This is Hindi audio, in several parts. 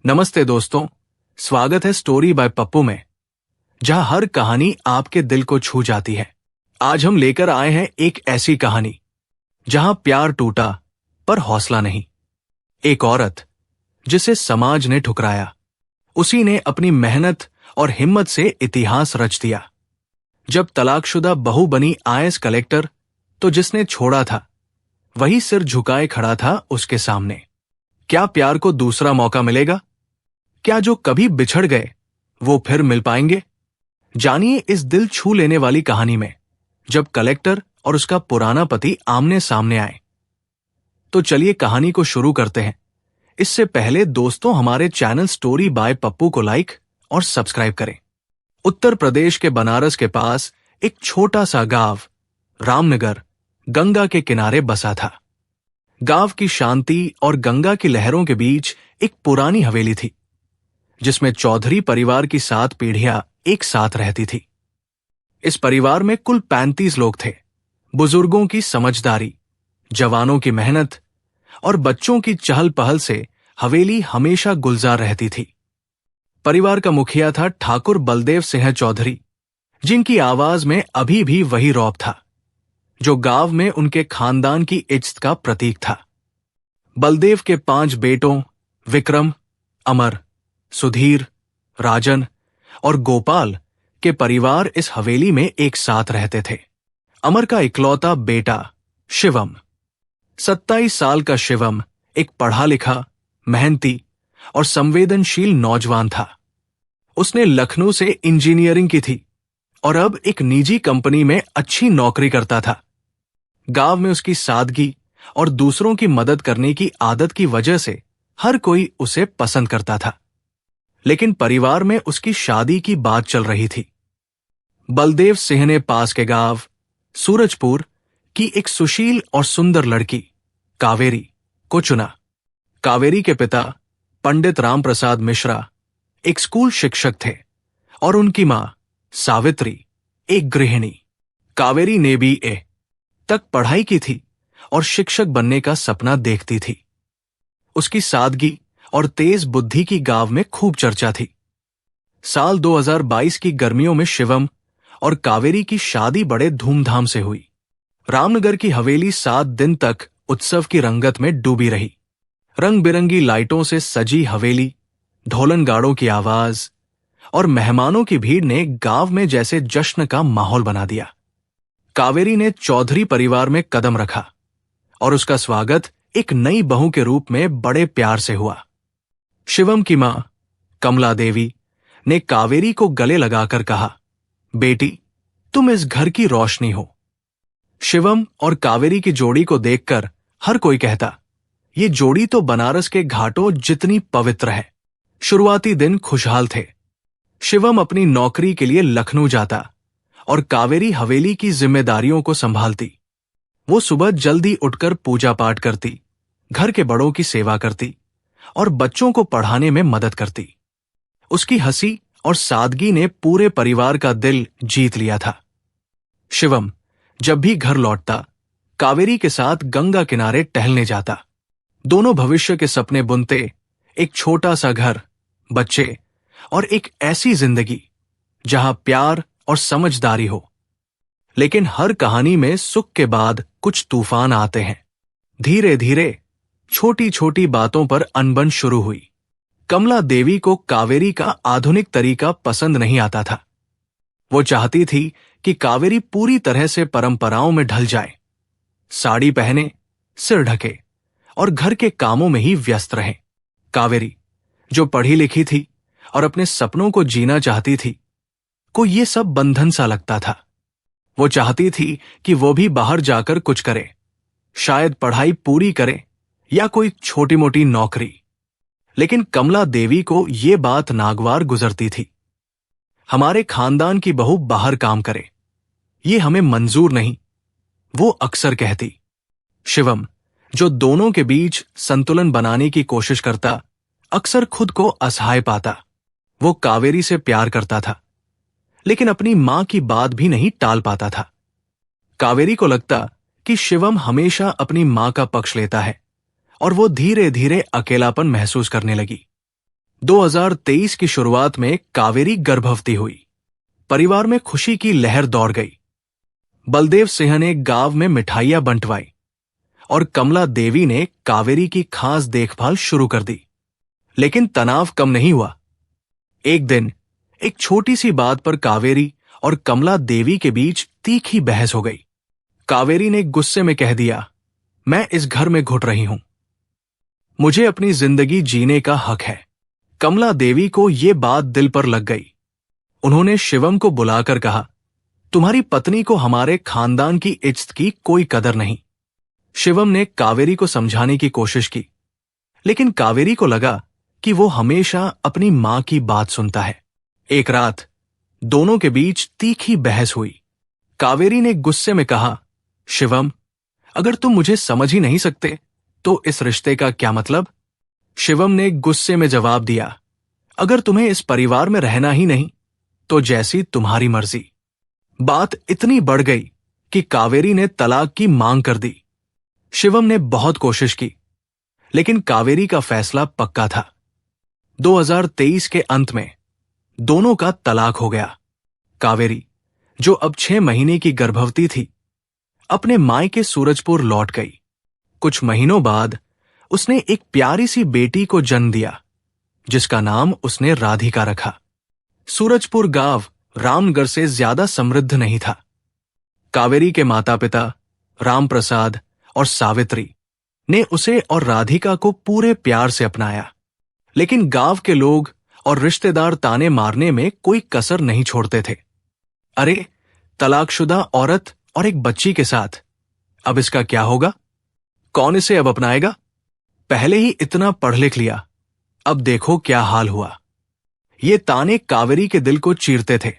नमस्ते दोस्तों, स्वागत है स्टोरी बाय पप्पू में, जहां हर कहानी आपके दिल को छू जाती है। आज हम लेकर आए हैं एक ऐसी कहानी जहां प्यार टूटा पर हौसला नहीं। एक औरत जिसे समाज ने ठुकराया, उसी ने अपनी मेहनत और हिम्मत से इतिहास रच दिया। जब तलाकशुदा बहू बनी आईएएस कलेक्टर, तो जिसने छोड़ा था वही सिर झुकाए खड़ा था उसके सामने। क्या प्यार को दूसरा मौका मिलेगा? क्या जो कभी बिछड़ गए वो फिर मिल पाएंगे? जानिए इस दिल छू लेने वाली कहानी में, जब कलेक्टर और उसका पुराना पति आमने सामने आए। तो चलिए कहानी को शुरू करते हैं। इससे पहले दोस्तों, हमारे चैनल स्टोरी बाय पप्पू को लाइक और सब्सक्राइब करें। उत्तर प्रदेश के बनारस के पास एक छोटा सा गांव रामनगर गंगा के किनारे बसा था। गांव की शांति और गंगा की लहरों के बीच एक पुरानी हवेली थी, जिसमें चौधरी परिवार की 7 पीढ़ियां एक साथ रहती थी। इस परिवार में कुल 35 लोग थे। बुजुर्गों की समझदारी, जवानों की मेहनत और बच्चों की चहल पहल से हवेली हमेशा गुलजार रहती थी। परिवार का मुखिया था ठाकुर बलदेव सिंह चौधरी, जिनकी आवाज में अभी भी वही रौब था जो गांव में उनके खानदान की इज्जत का प्रतीक था। बलदेव के 5 बेटों विक्रम, अमर, सुधीर, राजन और गोपाल के परिवार इस हवेली में एक साथ रहते थे। अमर का इकलौता बेटा शिवम, 27 साल का शिवम एक पढ़ा लिखा, मेहनती और संवेदनशील नौजवान था। उसने लखनऊ से इंजीनियरिंग की थी और अब एक निजी कंपनी में अच्छी नौकरी करता था। गांव में उसकी सादगी और दूसरों की मदद करने की आदत की वजह से हर कोई उसे पसंद करता था। लेकिन परिवार में उसकी शादी की बात चल रही थी। बलदेव सिंह ने पास के गांव सूरजपुर की एक सुशील और सुंदर लड़की कावेरी को चुना। कावेरी के पिता पंडित रामप्रसाद मिश्रा एक स्कूल शिक्षक थे और उनकी मां सावित्री एक गृहिणी। कावेरी ने BA तक पढ़ाई की थी और शिक्षक बनने का सपना देखती थी। उसकी सादगी और तेज बुद्धि की गांव में खूब चर्चा थी। साल 2022 की गर्मियों में शिवम और कावेरी की शादी बड़े धूमधाम से हुई। रामनगर की हवेली 7 दिन तक उत्सव की रंगत में डूबी रही। रंग बिरंगी लाइटों से सजी हवेली, ढोलन गाड़ों की आवाज और मेहमानों की भीड़ ने गांव में जैसे जश्न का माहौल बना दिया। कावेरी ने चौधरी परिवार में कदम रखा और उसका स्वागत एक नई बहू के रूप में बड़े प्यार से हुआ। शिवम की मां कमला देवी ने कावेरी को गले लगाकर कहा, बेटी, तुम इस घर की रोशनी हो। शिवम और कावेरी की जोड़ी को देखकर हर कोई कहता, ये जोड़ी तो बनारस के घाटों जितनी पवित्र है। शुरुआती दिन खुशहाल थे। शिवम अपनी नौकरी के लिए लखनऊ जाता और कावेरी हवेली की जिम्मेदारियों को संभालती। वो सुबह जल्दी उठकर पूजा पाठ करती, घर के बड़ों की सेवा करती और बच्चों को पढ़ाने में मदद करती। उसकी हंसी और सादगी ने पूरे परिवार का दिल जीत लिया था। शिवम जब भी घर लौटता, कावेरी के साथ गंगा किनारे टहलने जाता। दोनों भविष्य के सपने बुनते, एक छोटा सा घर, बच्चे और एक ऐसी जिंदगी जहां प्यार और समझदारी हो। लेकिन हर कहानी में सुख के बाद कुछ तूफान आते हैं। धीरे धीरे छोटी छोटी बातों पर अनबन शुरू हुई। कमला देवी को कावेरी का आधुनिक तरीका पसंद नहीं आता था। वो चाहती थी कि कावेरी पूरी तरह से परंपराओं में ढल जाए, साड़ी पहने, सिर ढके और घर के कामों में ही व्यस्त रहे। कावेरी, जो पढ़ी लिखी थी और अपने सपनों को जीना चाहती थी, को ये सब बंधन सा लगता था। वो चाहती थी कि वो भी बाहर जाकर कुछ करे, शायद पढ़ाई पूरी करे या कोई छोटी मोटी नौकरी। लेकिन कमला देवी को ये बात नागवार गुजरती थी। हमारे खानदान की बहू बाहर काम करे, ये हमें मंजूर नहीं, वो अक्सर कहती। शिवम, जो दोनों के बीच संतुलन बनाने की कोशिश करता, अक्सर खुद को असहाय पाता। वो कावेरी से प्यार करता था, लेकिन अपनी मां की बात भी नहीं टाल पाता था। कावेरी को लगता कि शिवम हमेशा अपनी मां का पक्ष लेता है और वो धीरे धीरे अकेलापन महसूस करने लगी। 2023 की शुरुआत में कावेरी गर्भवती हुई। परिवार में खुशी की लहर दौड़ गई। बलदेव सिंह ने गांव में मिठाइयां बंटवाई और कमला देवी ने कावेरी की खास देखभाल शुरू कर दी। लेकिन तनाव कम नहीं हुआ। एक दिन एक छोटी सी बात पर कावेरी और कमला देवी के बीच तीखी बहस हो गई। कावेरी ने गुस्से में कह दिया, मैं इस घर में घुट रही हूं, मुझे अपनी जिंदगी जीने का हक है। कमला देवी को यह बात दिल पर लग गई। उन्होंने शिवम को बुलाकर कहा, तुम्हारी पत्नी को हमारे खानदान की इज्जत की कोई कदर नहीं। शिवम ने कावेरी को समझाने की कोशिश की, लेकिन कावेरी को लगा कि वो हमेशा अपनी मां की बात सुनता है। एक रात दोनों के बीच तीखी बहस हुई। कावेरी ने गुस्से में कहा, शिवम, अगर तुम मुझे समझ ही नहीं सकते तो इस रिश्ते का क्या मतलब? शिवम ने गुस्से में जवाब दिया, अगर तुम्हें इस परिवार में रहना ही नहीं तो जैसी तुम्हारी मर्जी। बात इतनी बढ़ गई कि कावेरी ने तलाक की मांग कर दी। शिवम ने बहुत कोशिश की, लेकिन कावेरी का फैसला पक्का था। 2023 के अंत में दोनों का तलाक हो गया। कावेरी, जो अब 6 महीने की गर्भवती थी, अपने मायके सूरजपुर लौट गई। कुछ महीनों बाद उसने एक प्यारी सी बेटी को जन्म दिया, जिसका नाम उसने राधिका रखा। सूरजपुर गांव रामगढ़ से ज्यादा समृद्ध नहीं था। कावेरी के माता पिता राम प्रसाद और सावित्री ने उसे और राधिका को पूरे प्यार से अपनाया, लेकिन गांव के लोग और रिश्तेदार ताने मारने में कोई कसर नहीं छोड़ते थे। अरे, तलाकशुदा औरत और एक बच्ची के साथ, अब इसका क्या होगा? कौन इसे अब अपनाएगा? पहले ही इतना पढ़ लिख लिया, अब देखो क्या हाल हुआ। ये ताने कावेरी के दिल को चीरते थे।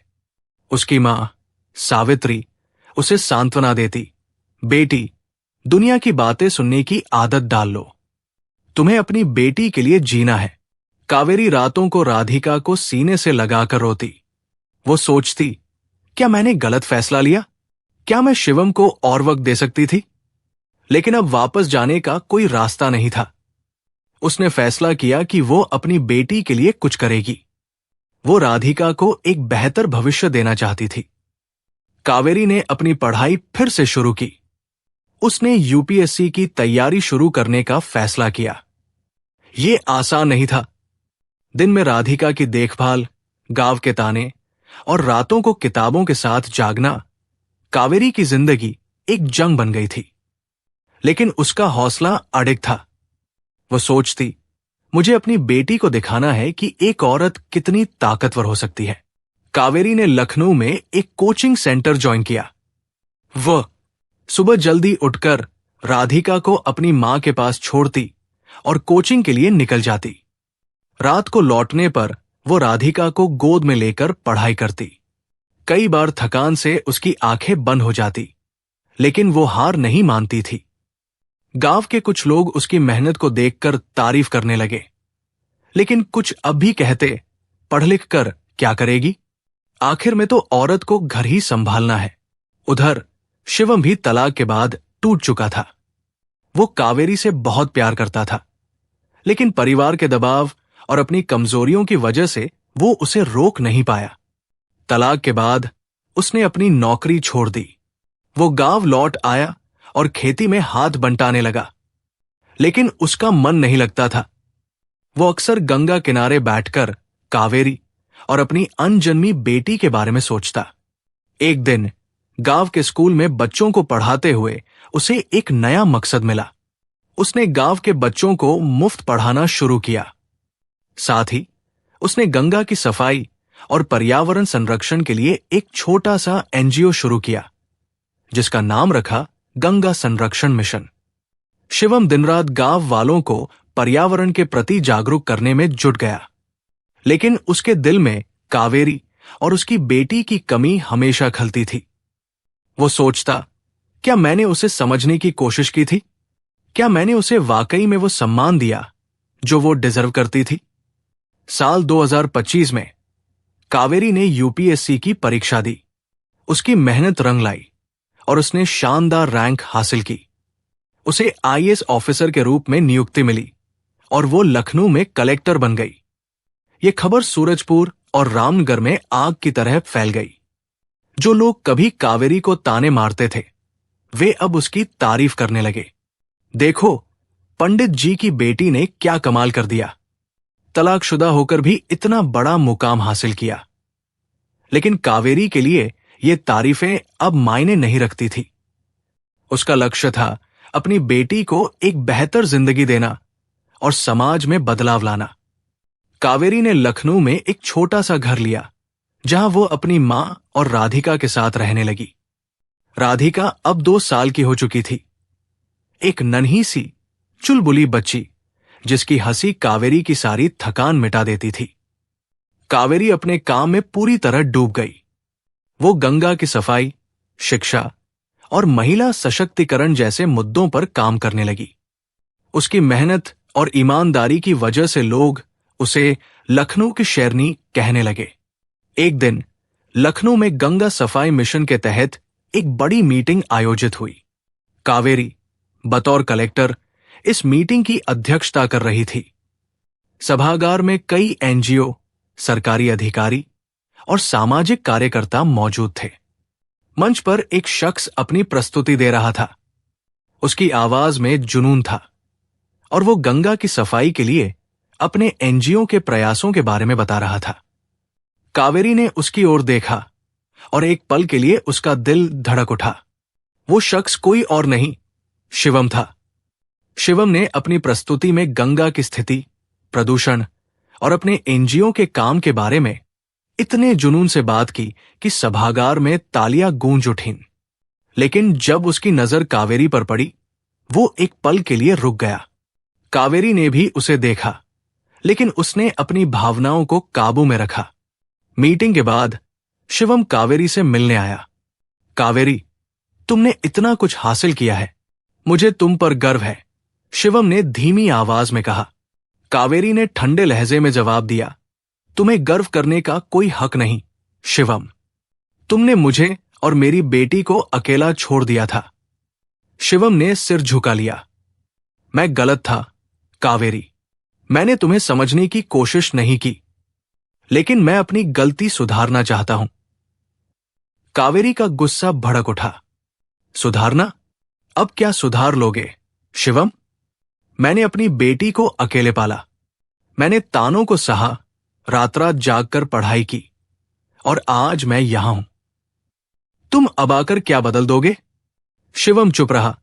उसकी मां सावित्री उसे सांत्वना देती, बेटी, दुनिया की बातें सुनने की आदत डाल लो, तुम्हें अपनी बेटी के लिए जीना है। कावेरी रातों को राधिका को सीने से लगाकर रोती। वो सोचती, क्या मैंने गलत फैसला लिया? क्या मैं शिवम को और वक्त दे सकती थी? लेकिन अब वापस जाने का कोई रास्ता नहीं था। उसने फैसला किया कि वो अपनी बेटी के लिए कुछ करेगी। वो राधिका को एक बेहतर भविष्य देना चाहती थी। कावेरी ने अपनी पढ़ाई फिर से शुरू की। उसने यूपीएससी की तैयारी शुरू करने का फैसला किया। ये आसान नहीं था। दिन में राधिका की देखभाल, गांव के ताने और रातों को किताबों के साथ जागना, कावेरी की जिंदगी एक जंग बन गई थी। लेकिन उसका हौसला अडिग था। वो सोचती, मुझे अपनी बेटी को दिखाना है कि एक औरत कितनी ताकतवर हो सकती है। कावेरी ने लखनऊ में एक कोचिंग सेंटर ज्वाइन किया। वह सुबह जल्दी उठकर राधिका को अपनी मां के पास छोड़ती और कोचिंग के लिए निकल जाती। रात को लौटने पर वो राधिका को गोद में लेकर पढ़ाई करती। कई बार थकान से उसकी आंखें बंद हो जाती, लेकिन वो हार नहीं मानती थी। गांव के कुछ लोग उसकी मेहनत को देखकर तारीफ करने लगे, लेकिन कुछ अब भी कहते, पढ़ लिख कर क्या करेगी? आखिर में तो औरत को घर ही संभालना है। उधर शिवम भी तलाक के बाद टूट चुका था। वो कावेरी से बहुत प्यार करता था, लेकिन परिवार के दबाव और अपनी कमजोरियों की वजह से वो उसे रोक नहीं पाया। तलाक के बाद उसने अपनी नौकरी छोड़ दी। वो गांव लौट आया और खेती में हाथ बंटाने लगा, लेकिन उसका मन नहीं लगता था। वो अक्सर गंगा किनारे बैठकर कावेरी और अपनी अनजन्मी बेटी के बारे में सोचता। एक दिन गांव के स्कूल में बच्चों को पढ़ाते हुए उसे एक नया मकसद मिला। उसने गांव के बच्चों को मुफ्त पढ़ाना शुरू किया। साथ ही उसने गंगा की सफाई और पर्यावरण संरक्षण के लिए एक छोटा सा एनजीओ शुरू किया, जिसका नाम रखा गंगा संरक्षण मिशन। शिवम दिन रात गांव वालों को पर्यावरण के प्रति जागरूक करने में जुट गया, लेकिन उसके दिल में कावेरी और उसकी बेटी की कमी हमेशा खलती थी। वो सोचता, क्या मैंने उसे समझने की कोशिश की थी? क्या मैंने उसे वाकई में वो सम्मान दिया जो वो डिजर्व करती थी? साल 2025 में कावेरी ने यूपीएससी की परीक्षा दी। उसकी मेहनत रंग लाई और उसने शानदार रैंक हासिल की। उसे आईएएस ऑफिसर के रूप में नियुक्ति मिली और वो लखनऊ में कलेक्टर बन गई। ये खबर सूरजपुर और रामनगर में आग की तरह फैल गई। जो लोग कभी कावेरी को ताने मारते थे, वे अब उसकी तारीफ करने लगे। देखो, पंडित जी की बेटी ने क्या कमाल कर दिया, तलाकशुदा होकर भी इतना बड़ा मुकाम हासिल किया। लेकिन कावेरी के लिए ये तारीफें अब मायने नहीं रखती थी। उसका लक्ष्य था अपनी बेटी को एक बेहतर जिंदगी देना और समाज में बदलाव लाना। कावेरी ने लखनऊ में एक छोटा सा घर लिया, जहां वो अपनी मां और राधिका के साथ रहने लगी। राधिका अब 2 साल की हो चुकी थी, एक नन्ही सी चुलबुली बच्ची जिसकी हंसी कावेरी की सारी थकान मिटा देती थी। कावेरी अपने काम में पूरी तरह डूब गई। वो गंगा की सफाई, शिक्षा और महिला सशक्तिकरण जैसे मुद्दों पर काम करने लगी। उसकी मेहनत और ईमानदारी की वजह से लोग उसे लखनऊ की शेरनी कहने लगे। एक दिन लखनऊ में गंगा सफाई मिशन के तहत एक बड़ी मीटिंग आयोजित हुई। कावेरी बतौर कलेक्टर इस मीटिंग की अध्यक्षता कर रही थी। सभागार में कई एनजीओ, सरकारी अधिकारी और सामाजिक कार्यकर्ता मौजूद थे। मंच पर एक शख्स अपनी प्रस्तुति दे रहा था। उसकी आवाज में जुनून था और वो गंगा की सफाई के लिए अपने एनजीओ के प्रयासों के बारे में बता रहा था। कावेरी ने उसकी ओर देखा और एक पल के लिए उसका दिल धड़क उठा। वो शख्स कोई और नहीं, शिवम था। शिवम ने अपनी प्रस्तुति में गंगा की स्थिति, प्रदूषण और अपने एनजीओ के काम के बारे में इतने जुनून से बात की कि सभागार में तालियां गूंज उठीं। लेकिन जब उसकी नजर कावेरी पर पड़ी, वो एक पल के लिए रुक गया। कावेरी ने भी उसे देखा, लेकिन उसने अपनी भावनाओं को काबू में रखा। मीटिंग के बाद शिवम कावेरी से मिलने आया। कावेरी, तुमने इतना कुछ हासिल किया है, मुझे तुम पर गर्व है, शिवम ने धीमी आवाज में कहा। कावेरी ने ठंडे लहजे में जवाब दिया, तुम्हें गर्व करने का कोई हक नहीं शिवम। तुमने मुझे और मेरी बेटी को अकेला छोड़ दिया था। शिवम ने सिर झुका लिया। मैं गलत था कावेरी, मैंने तुम्हें समझने की कोशिश नहीं की, लेकिन मैं अपनी गलती सुधारना चाहता हूं। कावेरी का गुस्सा भड़क उठा। सुधारना? अब क्या सुधार लोगे शिवम? मैंने अपनी बेटी को अकेले पाला, मैंने तानों को सहा, रात रात जागकर पढ़ाई की, और आज मैं यहां हूं। तुम अब आकर क्या बदल दोगे? शिवम चुप रहा।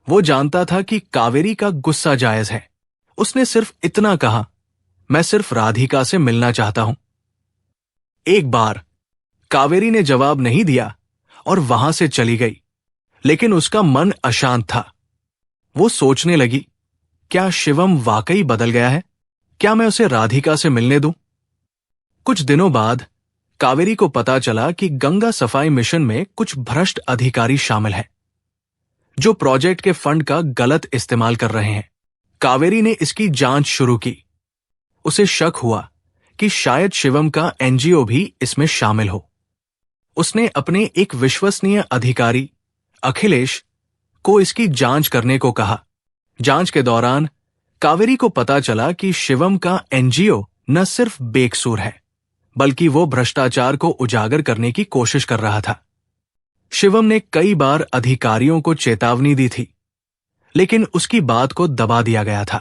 वो जानता था कि कावेरी का गुस्सा जायज है। उसने सिर्फ इतना कहा, मैं सिर्फ राधिका से मिलना चाहता हूं। एक बार कावेरी ने जवाब नहीं दिया और वहां से चली गई, लेकिन उसका मन अशांत था। वो सोचने लगी, क्या शिवम वाकई बदल गया है? क्या मैं उसे राधिका से मिलने दूं? कुछ दिनों बाद कावेरी को पता चला कि गंगा सफाई मिशन में कुछ भ्रष्ट अधिकारी शामिल हैं, जो प्रोजेक्ट के फंड का गलत इस्तेमाल कर रहे हैं। कावेरी ने इसकी जांच शुरू की। उसे शक हुआ कि शायद शिवम का एनजीओ भी इसमें शामिल हो। उसने अपने एक विश्वसनीय अधिकारी अखिलेश को इसकी जांच करने को कहा। जांच के दौरान कावेरी को पता चला कि शिवम का एनजीओ न सिर्फ बेकसूर है, बल्कि वो भ्रष्टाचार को उजागर करने की कोशिश कर रहा था। शिवम ने कई बार अधिकारियों को चेतावनी दी थी, लेकिन उसकी बात को दबा दिया गया था।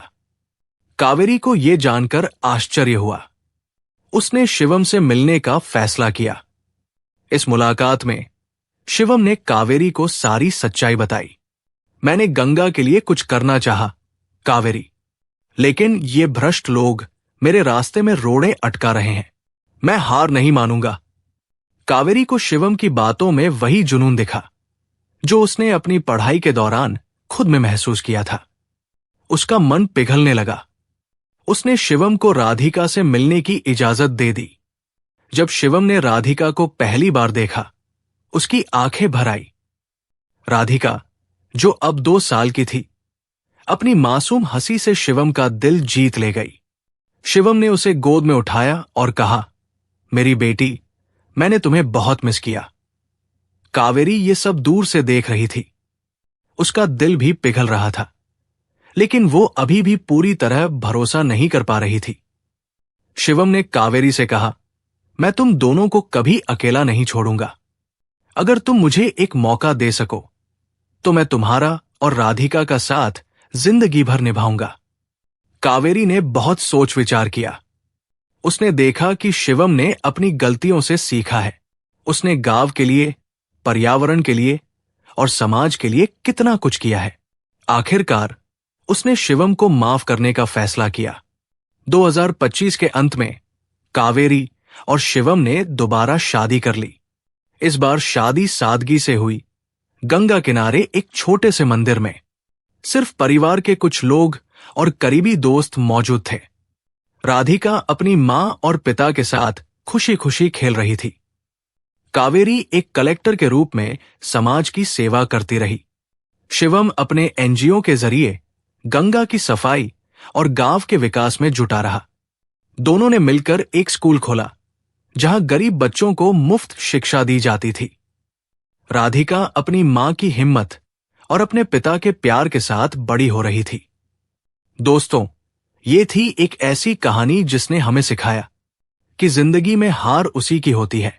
कावेरी को यह जानकर आश्चर्य हुआ। उसने शिवम से मिलने का फैसला किया। इस मुलाकात में शिवम ने कावेरी को सारी सच्चाई बताई। मैंने गंगा के लिए कुछ करना चाहा कावेरी, लेकिन ये भ्रष्ट लोग मेरे रास्ते में रोड़े अटका रहे हैं। मैं हार नहीं मानूंगा। कावेरी को शिवम की बातों में वही जुनून दिखा जो उसने अपनी पढ़ाई के दौरान खुद में महसूस किया था। उसका मन पिघलने लगा। उसने शिवम को राधिका से मिलने की इजाजत दे दी। जब शिवम ने राधिका को पहली बार देखा, उसकी आंखें भर आई। राधिका, जो अब 2 साल की थी, अपनी मासूम हंसी से शिवम का दिल जीत ले गई। शिवम ने उसे गोद में उठाया और कहा, मेरी बेटी, मैंने तुम्हें बहुत मिस किया। कावेरी ये सब दूर से देख रही थी। उसका दिल भी पिघल रहा था, लेकिन वो अभी भी पूरी तरह भरोसा नहीं कर पा रही थी। शिवम ने कावेरी से कहा, मैं तुम दोनों को कभी अकेला नहीं छोड़ूंगा। अगर तुम मुझे एक मौका दे सको तो मैं तुम्हारा और राधिका का साथ जिंदगी भर निभाऊंगा। कावेरी ने बहुत सोच विचार किया। उसने देखा कि शिवम ने अपनी गलतियों से सीखा है। उसने गांव के लिए, पर्यावरण के लिए और समाज के लिए कितना कुछ किया है। आखिरकार उसने शिवम को माफ करने का फैसला किया। 2025 के अंत में कावेरी और शिवम ने दोबारा शादी कर ली। इस बार शादी सादगी से हुई, गंगा किनारे एक छोटे से मंदिर में। सिर्फ परिवार के कुछ लोग और करीबी दोस्त मौजूद थे। राधिका अपनी मां और पिता के साथ खुशी खुशी खेल रही थी। कावेरी एक कलेक्टर के रूप में समाज की सेवा करती रही। शिवम अपने एनजीओ के जरिए गंगा की सफाई और गांव के विकास में जुटा रहा। दोनों ने मिलकर एक स्कूल खोला जहां गरीब बच्चों को मुफ्त शिक्षा दी जाती थी। राधिका अपनी मां की हिम्मत और अपने पिता के प्यार के साथ बड़ी हो रही थी। दोस्तों, ये थी एक ऐसी कहानी जिसने हमें सिखाया कि जिंदगी में हार उसी की होती है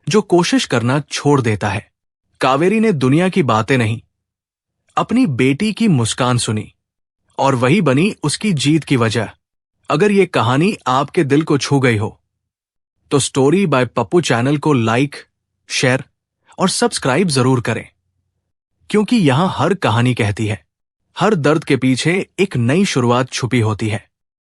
जो कोशिश करना छोड़ देता है। कावेरी ने दुनिया की बातें नहीं, अपनी बेटी की मुस्कान सुनी और वही बनी उसकी जीत की वजह। अगर ये कहानी आपके दिल को छू गई हो तो स्टोरी बाय पप्पू चैनल को लाइक, शेयर और सब्सक्राइब जरूर करें, क्योंकि यहां हर कहानी कहती है, हर दर्द के पीछे एक नई शुरुआत छुपी होती है।